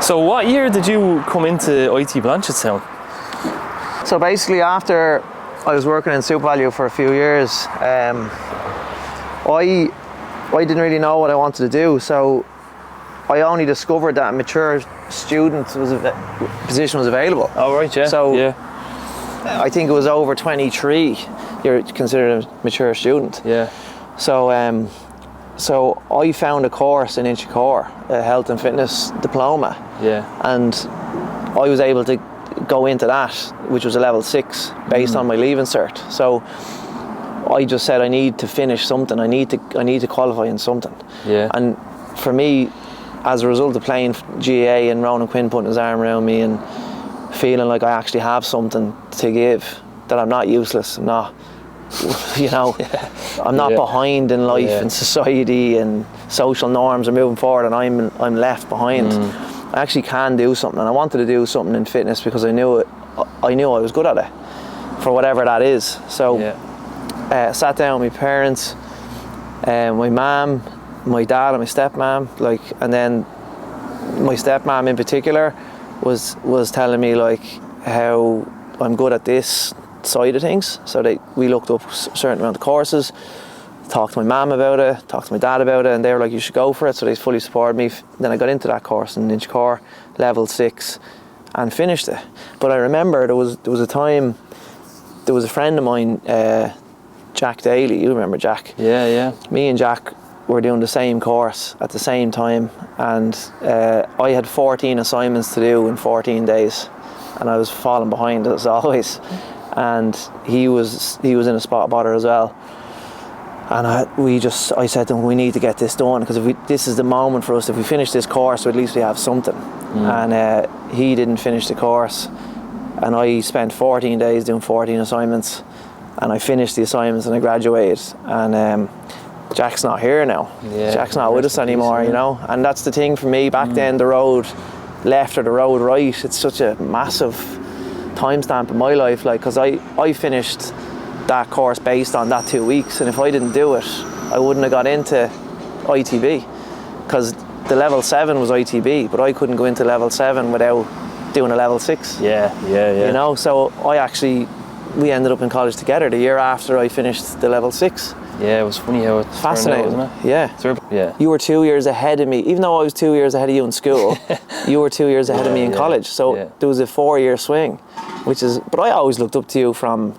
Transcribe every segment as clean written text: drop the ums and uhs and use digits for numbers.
So what year did you come into IT Blanchardstown? So basically, after I was working in SuperValu for a few years, I didn't really know what I wanted to do. So I only discovered that a mature student position was available. Oh right, yeah. So yeah. I think it was over 23. You're considered a mature student. Yeah. So so I found a course in Inchicore, a health and fitness diploma. Yeah. And I was able to go into that, which was a level 6 based on my leaving cert. So I just said I need to finish something. I need to qualify in something. Yeah. And for me, as a result of playing GAA and Ronan Quinn putting his arm around me and feeling like I actually have something to give, that I'm not useless, I'm not, I'm not behind in life and society and social norms are moving forward and I'm left behind. I actually can do something, and I wanted to do something in fitness because I knew I was good at it, for whatever that is. So sat down with my parents, my mum, my dad and my stepmom, and then my stepmom in particular was telling me how I'm good at this side of things. So we looked up a certain amount of courses, talked to my mum about it, talked to my dad about it, and they were like, you should go for it. So they fully supported me. Then I got into that course in Inchicore, level 6, and finished it. But I remember there was a time, there was a friend of mine, Jack Daly, you remember Jack? Yeah. Me and Jack were doing the same course at the same time, and I had 14 assignments to do in 14 days, and I was falling behind as always. And he was in a spot bother as well. And I said to him, we need to get this done, because this is the moment for us. If we finish this course, so at least we have something. And he didn't finish the course, and I spent 14 days doing 14 assignments, and I finished the assignments and I graduated. And Jack's not here now. Yeah, Jack's not with us anymore, And that's the thing for me. Back then, the road left or the road right, it's such a massive timestamp in my life, because I finished that course based on that 2 weeks, and if I didn't do it, I wouldn't have got into ITB, because the level 7 was ITB, but I couldn't go into level 7 without doing a level 6. Yeah. So we ended up in college together the year after I finished the level 6. Yeah, it was funny how it fascinating, turned out, wasn't it? Yeah. You were 2 years ahead of me, even though I was 2 years ahead of you in school. You were 2 years ahead of me in college, so there was a 4-year swing, but I always looked up to you from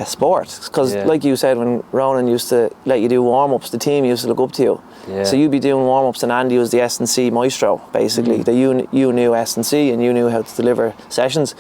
sport, because like you said, when Ronan used to let you do warm-ups, the team used to look up to you. So you'd be doing warm-ups and Andy was the S&C maestro, basically. That you knew S&C and you knew how to deliver sessions.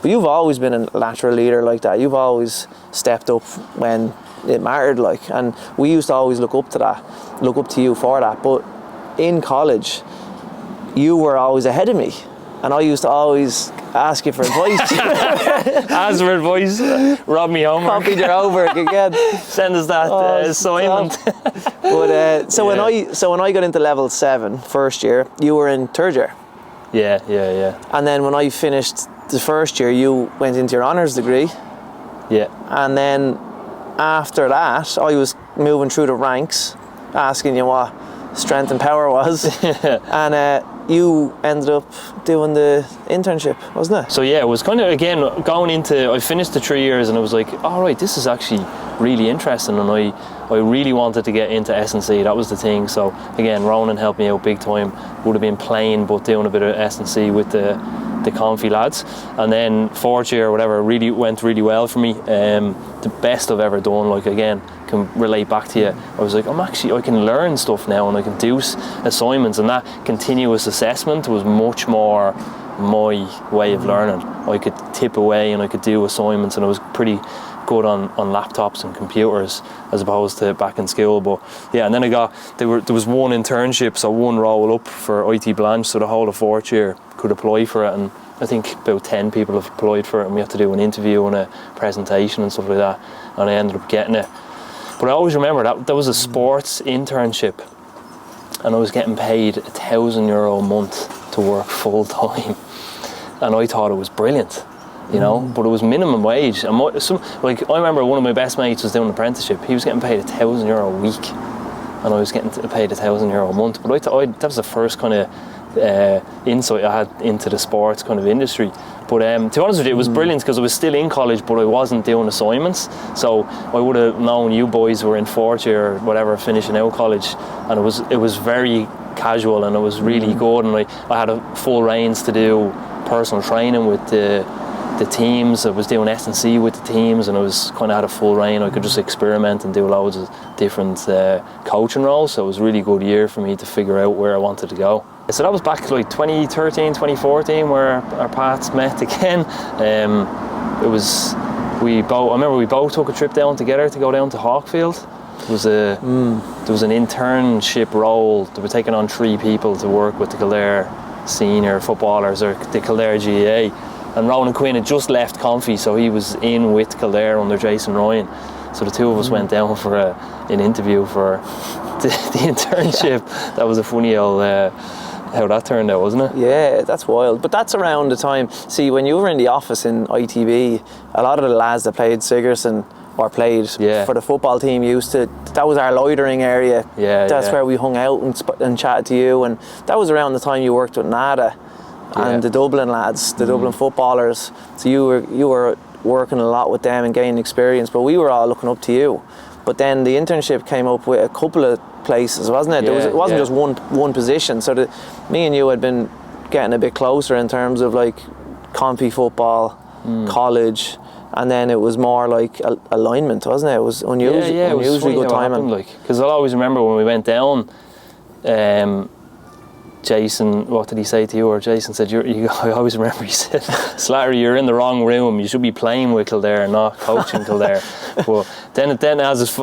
But you've always been a lateral leader like that. You've always stepped up when it mattered, and we used to always look up to you for that. But in college, you were always ahead of me, and I used to always ask you for advice. Ask for advice, rob me homework. Copied your homework again. Send us that assignment. But when I got into level 7 first year, you were in third year. Yeah. And then when I finished the first year, you went into your honours degree. Yeah. And then after that, I was moving through the ranks, asking you what strength and power was. And you ended up doing the internship, wasn't it? So yeah, it was kind of, again, going into, I finished the 3 years and I was like, all right, this is actually really interesting, and I really wanted to get into S&C. That was the thing. So again, Ronan helped me out big time. Would have been playing but doing a bit of S&C with the Confi lads. And then fourth year or whatever really went really well for me. The best I've ever done. Again, can relate back to you. I was like, I can learn stuff now and I can do assignments, and that continuous assessment was much more my way of learning. I could tip away and I could do assignments, and I was pretty good on laptops and computers as opposed to back in school. But yeah, and then there was one internship, so one roll up for IT Blanche, so the whole of fourth year could apply for it, and I think about 10 people have applied for it, and we had to do an interview and a presentation and stuff like that, and I ended up getting it. But I always remember that was a sports internship, and I was getting paid €1,000 a month to work full time, and I thought it was brilliant, but it was minimum wage. And I remember one of my best mates was doing an apprenticeship. He was getting paid €1,000 a week, and I was getting paid €1,000 a month. But I thought that was the first kind of insight I had into the sports kind of industry. But to be honest with you, it was brilliant because I was still in college, but I wasn't doing assignments. So I would have known you boys were in fourth year or whatever, finishing out college, and it was very casual and it was really good. And I had a full reins to do personal training with the teams. I was doing S&C with the teams, and I was kind of had a full reign. I could just experiment and do loads of different coaching roles. So it was a really good year for me to figure out where I wanted to go. So that was back like 2013, 2014, where our paths met again. I remember we both took a trip down together to go down to Hawkfield. There was an internship role. They were taking on 3 people to work with the Kildare senior footballers, or the Kildare GAA. And Ronan Quinn had just left Confi, so he was in with Kildare under Jason Ryan. So the two of us went down for an interview for the internship. Yeah. That was a funny old how that turned out, wasn't it? Yeah, that's wild. But that's around the time. See, when you were in the office in ITV, a lot of the lads that played Sigerson or played for the football team that was our loitering area. That's where we hung out and chatted to you. And that was around the time you worked with Nada and the Dublin lads, the Dublin footballers. So you were working a lot with them and gaining experience, but we were all looking up to you. But then the internship came up with a couple of places, wasn't it? It wasn't just one position. So me and you had been getting a bit closer in terms of like Confi football, college, and then it was more like alignment, wasn't it? It was unusually good timing. Because I'll always remember when we went down, Jason, what did he say to you? Or Jason said, I always remember he said, Slattery, you're in the wrong room. You should be playing with Kildare, not coaching Kildare. But then as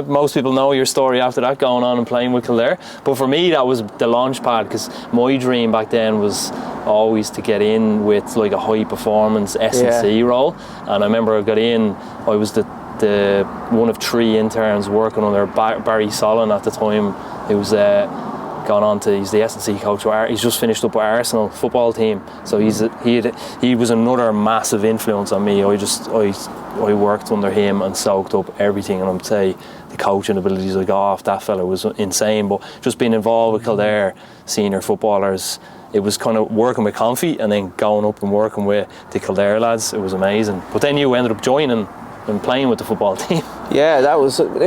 most people know your story after that, going on and playing with Kildare. But for me, that was the launch pad, because my dream back then was always to get in with like a high performance S&C role. And I remember I got in, I was the one of 3 interns working under Barry Solon at the time. He was he's the S&C coach. He's just finished up with Arsenal football team, so he was another massive influence on me. I worked under him and soaked up everything, and I'd say the coaching abilities I got off that fella was insane. But just being involved with Kildare senior footballers, it was kind of working with Confi and then going up and working with the Kildare lads. It was amazing. But then you ended up joining and playing with the football team. Yeah, it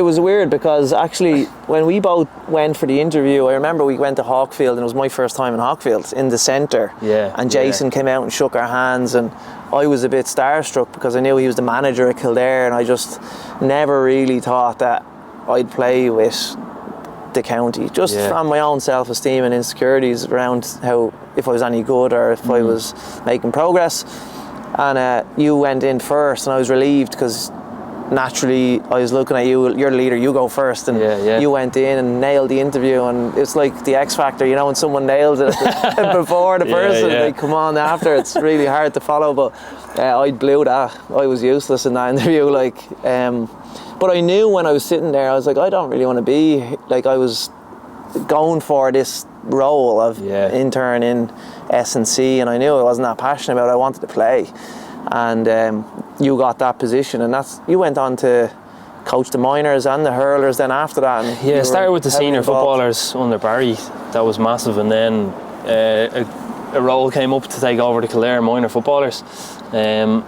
was weird, because actually when we both went for the interview, I remember we went to Hawkfield, and it was my first time in Hawkfield, in the centre. And Jason came out and shook our hands, and I was a bit starstruck because I knew he was the manager at Kildare, and I just never really thought that I'd play with the county, just from my own self-esteem and insecurities around how, if I was any good or if I was making progress. And you went in first, and I was relieved, because naturally I was looking at you, you're the leader, you go first, and you went in and nailed the interview, and it's like the X Factor, you know, when someone nails it before the person, they come on after. It's really hard to follow, but I blew that. I was useless in that interview, but I knew when I was sitting there, I was like, I don't really want to be, like, I was going for this role of intern in S&C, and I knew I wasn't that passionate about it. I wanted to play, and you got that position, and you went on to coach the minors and the hurlers then after that. And started with the senior footballers under Barry. That was massive, and then a role came up to take over the Kildare minor footballers, and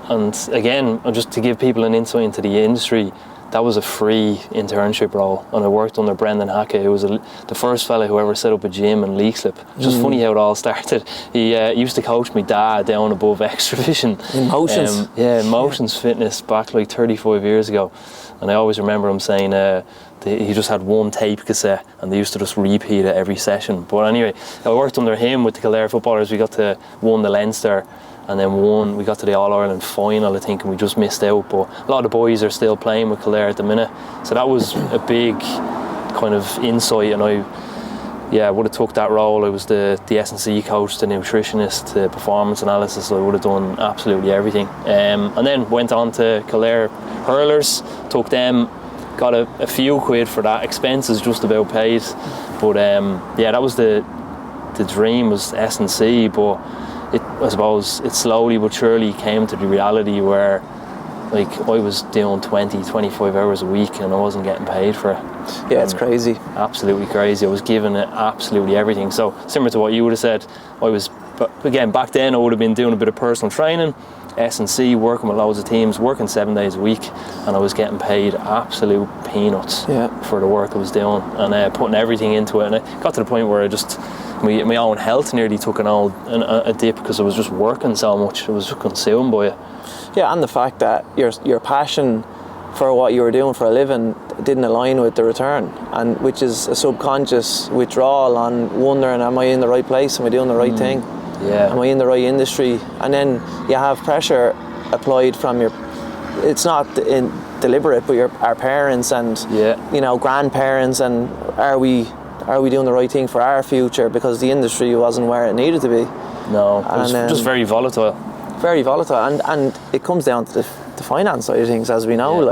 again, just to give people an insight into the industry, that was a free internship role, and I worked under Brendan Hackett, who was the first fella who ever set up a gym in Leixlip. Just funny how it all started. He used to coach my dad down above Extra Vision. In Motions? Motions Fitness back like 35 years ago. And I always remember him saying he just had one tape cassette, and they used to just repeat it every session. But anyway, I worked under him with the Kildare footballers. We got to won the Leinster, and then we got to the All-Ireland final, I think, and we just missed out. But a lot of the boys are still playing with Kildare at the minute. So that was a big kind of insight, and I would have took that role. I was the S&C coach, the nutritionist, the performance analysis. So I would have done absolutely everything. And then went on to Kildare hurlers, took them, got a few quid for that. Expenses just about paid. But that was the dream, was S&C, but I suppose it slowly but surely came to the reality where like I was doing 20, 25 hours a week and I wasn't getting paid for it. Yeah, it's crazy. Absolutely crazy. I was giving it absolutely everything. So similar to what you would have said, but again, back then I would have been doing a bit of personal training, S&C, working with loads of teams, working 7 days a week, and I was getting paid absolute peanuts for the work I was doing, and putting everything into it. And it got to the point where I just, my own health nearly took a dip because I was just working so much. I was just consumed by it. Yeah, and the fact that your passion for what you were doing for a living didn't align with the return, and which is a subconscious withdrawal on wondering, am I in the right place? Am I doing the right thing? Yeah. Am I in the right industry? And then you have pressure applied from it's not deliberate, but our parents and grandparents, and are we doing the right thing for our future, because the industry wasn't where it needed to be. No, it was just very volatile. Very volatile, and it comes down to the finance side of things, as we know,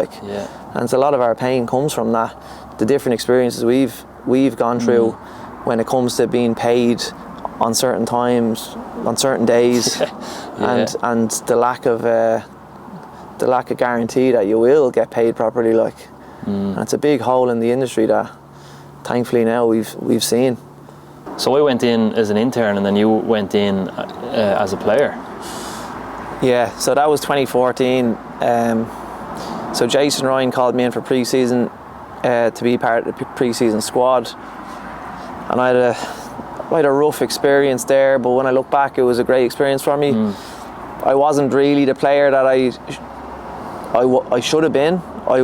and a lot of our pain comes from that, the different experiences we've gone through when it comes to being paid on certain times, on certain days, and the lack of guarantee that you will get paid properly, and it's a big hole in the industry that thankfully now we've seen. So I went in as an intern, and then you went in as a player. Yeah, so that was 2014. So Jason Ryan called me in for pre-season to be part of the pre-season squad, and I had a rough experience there, but when I look back, it was a great experience for me. I wasn't really the player that I should have been. I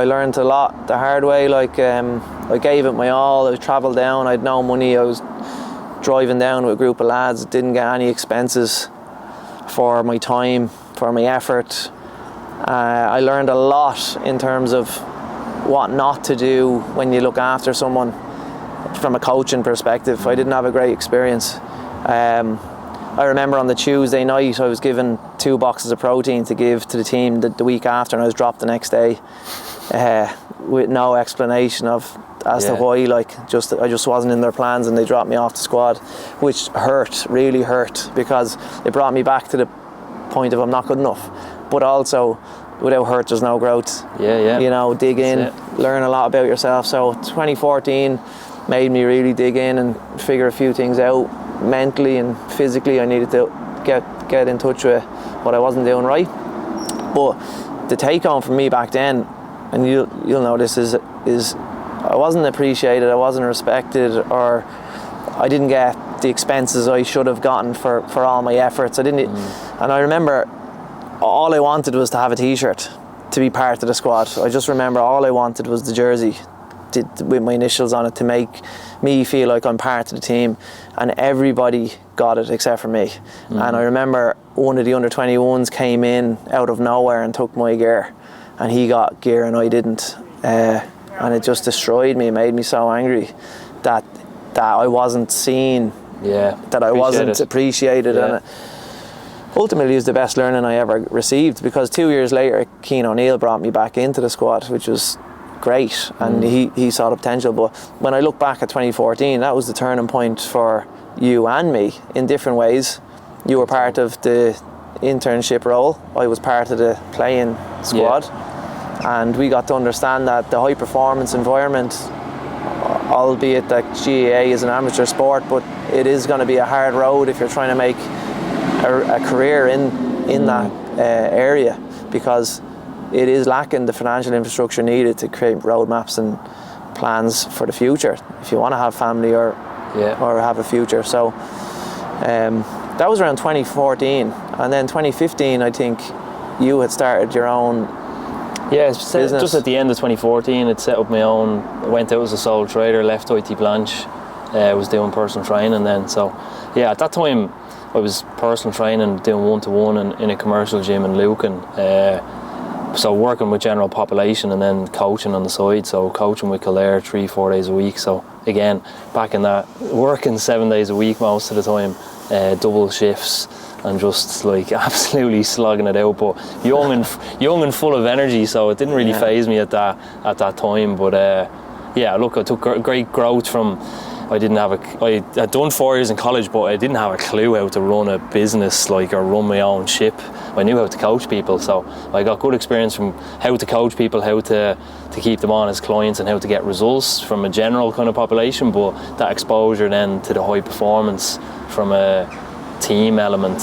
learned a lot the hard way. I gave it my all. I travelled down. I had no money. I was driving down with a group of lads. Didn't get any expenses for my time, for my effort. I learned a lot in terms of what not to do when you look after someone from a coaching perspective. I didn't have a great experience. I remember on the Tuesday night I was given 2 boxes of protein to give to the team the week after, and I was dropped the next day with no explanation as to why. I just wasn't in their plans, and they dropped me off the squad, which really hurt, because it brought me back to the point of I'm not good enough. But also, without hurt there's no growth. Dig in, learn a lot about yourself. So 2014 made me really dig in and figure a few things out mentally and physically. I needed to get in touch with what I wasn't doing right. But the take home for me back then, and you'll know this, is I wasn't appreciated, I wasn't respected, or I didn't get the expenses I should have gotten for all my efforts. I didn't, and I remember all I wanted was to have a t-shirt to be part of the squad. I just remember all I wanted was the jersey with my initials on it to make me feel like I'm part of the team, and everybody got it except for me. And I remember one of the under 21s came in out of nowhere and took my gear, and he got gear and I didn't, and it just destroyed me. It made me so angry that I wasn't seen, that I wasn't appreciated. And ultimately it was the best learning I ever received, because 2 years later Cian O'Neill brought me back into the squad, which was great, and he saw the potential. But when I look back at 2014, that was the turning point for you and me in different ways. You were part of the internship role, I was part of the playing squad, and we got to understand that the high performance environment, albeit that GAA is an amateur sport, but it is going to be a hard road if you're trying to make a career in that area, because it is lacking the financial infrastructure needed to create roadmaps and plans for the future if you want to have family or have a future. So that was around 2014, and then 2015 I think you had started your own business. Just at the end of 2014 I'd set up my own. I went out as a sole trader, left IT Blanche, was doing personal training then. So at that time I was personal training, doing one-to-one in a commercial gym in Lucan. So working with general population and then coaching on the side. So coaching with Kildare 3-4 days a week. So again, back in that, working 7 days a week most of the time, double shifts, and just absolutely slogging it out. But young and full of energy, so it didn't really faze me at that time. But I took great growth from I had done 4 years in college, but I didn't have a clue how to run a business, like, or run my own ship. I knew how to coach people, so I got good experience from how to coach people, how to keep them on as clients, and how to get results from a general kind of population. But that exposure then to the high performance from a team element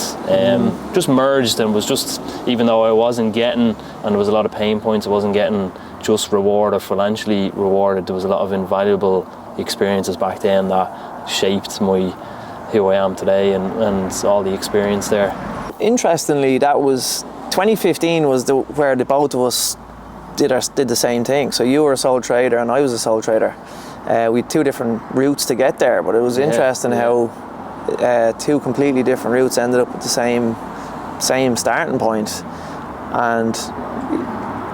just merged, and was just, even though I wasn't getting, and there was a lot of pain points, I wasn't getting just reward or financially rewarded, there was a lot of invaluable experiences back then that shaped who I am today, and all the experience there. Interestingly, that was 2015 was where the both of us did the same thing. So you were a sole trader and I was a sole trader. We had two different routes to get there, but it was interesting how two completely different routes ended up at the same starting point. And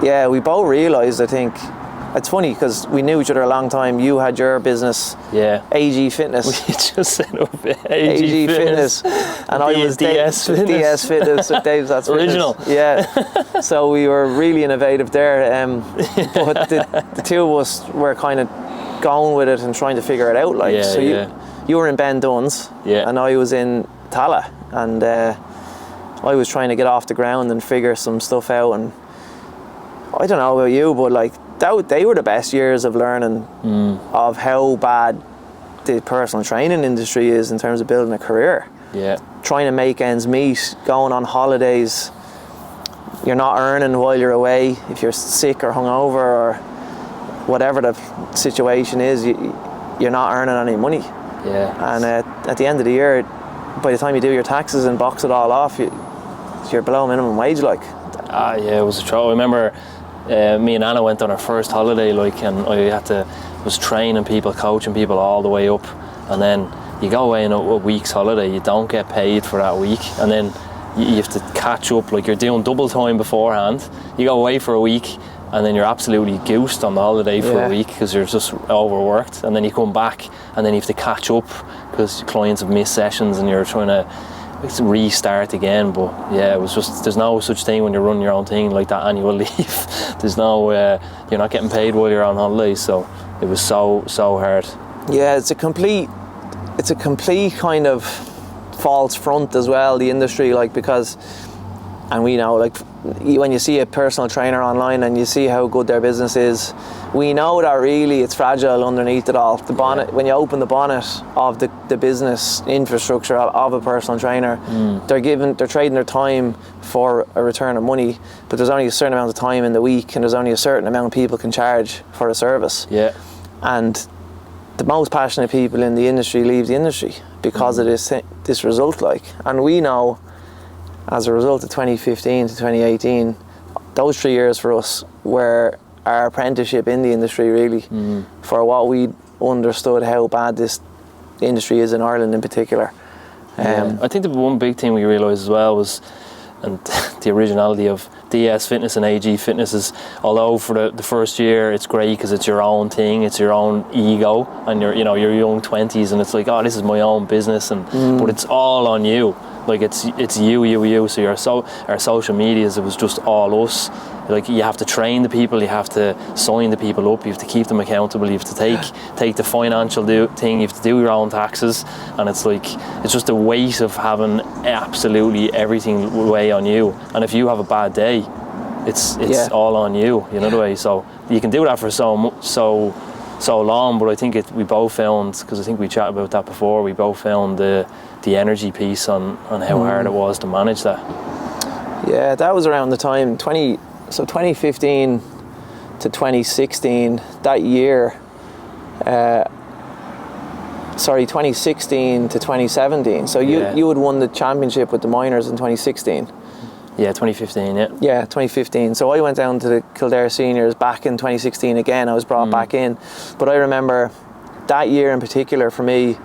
yeah, we both realised, I think, it's funny because we knew each other a long time. You had your business, AG Fitness. We just set up AG Fitness. And I was DS Fitness. DS Fitness, Dave's That's Original. Fitness. Yeah. So we were really innovative there. But the two of us were kind of going with it and trying to figure it out. You were in Ben Dunn's, and I was in Tala, and I was trying to get off the ground and figure some stuff out. And I don't know about you, but like, they were the best years of learning of how bad the personal training industry is in terms of building a career. Yeah. Trying to make ends meet, going on holidays. You're not earning while you're away. If you're sick or hungover or whatever the situation is, you're not earning any money. Yeah. And at the end of the year, by the time you do your taxes and box it all off, you're below minimum wage, like. It was a trouble. I remember me and Anna went on our first holiday, like, and I was training people, coaching people all the way up, and then you go away on a week's holiday, you don't get paid for that week, and then you have to catch up, like, you're doing double time beforehand. You go away for a week, and then you're absolutely goosed on the holiday for a week because you're just overworked, and then you come back and then you have to catch up because clients have missed sessions and you're trying to restart again. But yeah, it was just, there's no such thing when you're running your own thing like that annual leave. There's no you're not getting paid while you're on holiday, so it was so hard. Yeah, it's a complete kind of false front as well, the industry, like, because, and we know, like, when you see a personal trainer online and you see how good their business is, we know that really it's fragile underneath it all. The bonnet, when you open the bonnet of the business infrastructure of a personal trainer, they're trading their time for a return of money, but there's only a certain amount of time in the week, and there's only a certain amount people can charge for a service. Yeah. And the most passionate people in the industry leave the industry because of this result, like. And we know, as a result of 2015 to 2018, those 3 years for us were our apprenticeship in the industry, really, for what we understood how bad this industry is in Ireland in particular. I think the one big thing we realised as well was, and the originality of DS Fitness and AG Fitness is, although for the first year it's great because it's your own thing, it's your own ego, and your young 20s, and it's like, oh, this is my own business, and but it's all on you. Like, it's you. So our social medias, it was just all us. Like, you have to train the people, you have to sign the people up, you have to keep them accountable, you have to take the financial thing, you have to do your own taxes, and it's like, it's just a weight of having absolutely everything weigh on you. And if you have a bad day, it's all on you, you know the way. So you can do that for so long, but I think we both found, because I think we chatted about that before, we both found the energy piece on how hard it was to manage that. Yeah, that was around the time 2015 to 2016, that year. 2016 to 2017. So you had won the championship with the minors in 2016. Yeah, 2015, yeah. Yeah, 2015. So I went down to the Kildare Seniors back in 2016 again. I was brought back in. But I remember that year in particular for me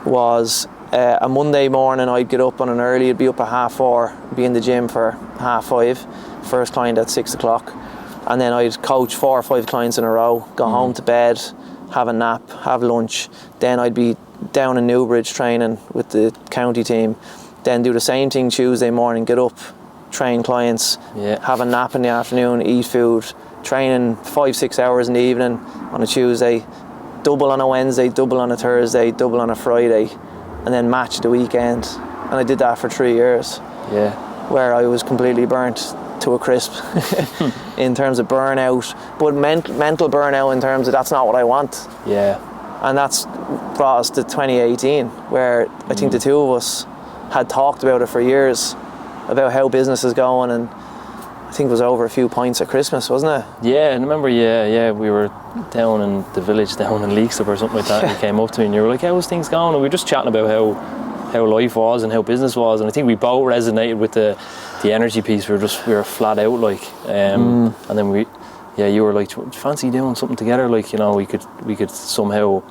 was a Monday morning. I'd get up on an early, I'd be up at 4:30, be in the gym for 5:30, first client at 6 o'clock. And then I'd coach 4 or 5 clients in a row, go home to bed, have a nap, have lunch. Then I'd be down in Newbridge training with the county team. Then do the same thing Tuesday morning, get up, train clients, have a nap in the afternoon, eat food, training 5-6 hours in the evening on a Tuesday, double on a Wednesday, double on a Thursday, double on a Friday, and then match the weekend. And I did that for 3 years. Yeah. Where I was completely burnt to a crisp in terms of burnout, but mental burnout in terms of that's not what I want. Yeah. And that's brought us to 2018, where I think the two of us had talked about it for years, about how business is going, and I think it was over a few pints at Christmas, wasn't it? Yeah, and I remember, we were down in the village down in Leixlip or something like that, and you came up to me and you were like, how's things going? And we were just chatting about how life was and how business was, and I think we both resonated with the energy piece. We were flat out, like, and then you were like, fancy doing something together, like, you know, we could somehow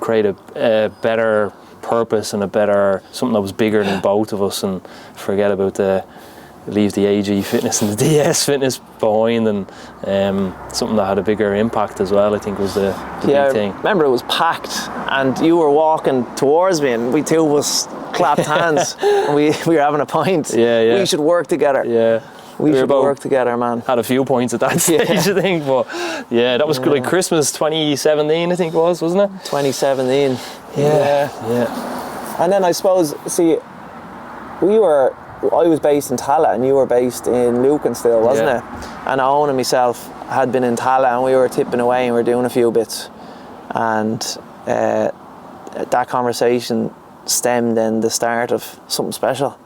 create a better purpose and something that was bigger than both of us, and forget about leave the AG fitness and the DS fitness behind, and something that had a bigger impact as well, I think, was the big thing. I remember it was packed and you were walking towards me and we two of us clapped hands and we were having a pint. Yeah. We should work together. Yeah. We should work together, man. Had a few points at that stage, I think, but yeah, that was like Christmas 2017, I think it was, wasn't it? 2017. Yeah. And then I suppose, see, I was based in Tallaght and you were based in Lucan still, wasn't it? And Owen and myself had been in Tallaght and we were tipping away and we were doing a few bits. And that conversation stemmed in the start of something special.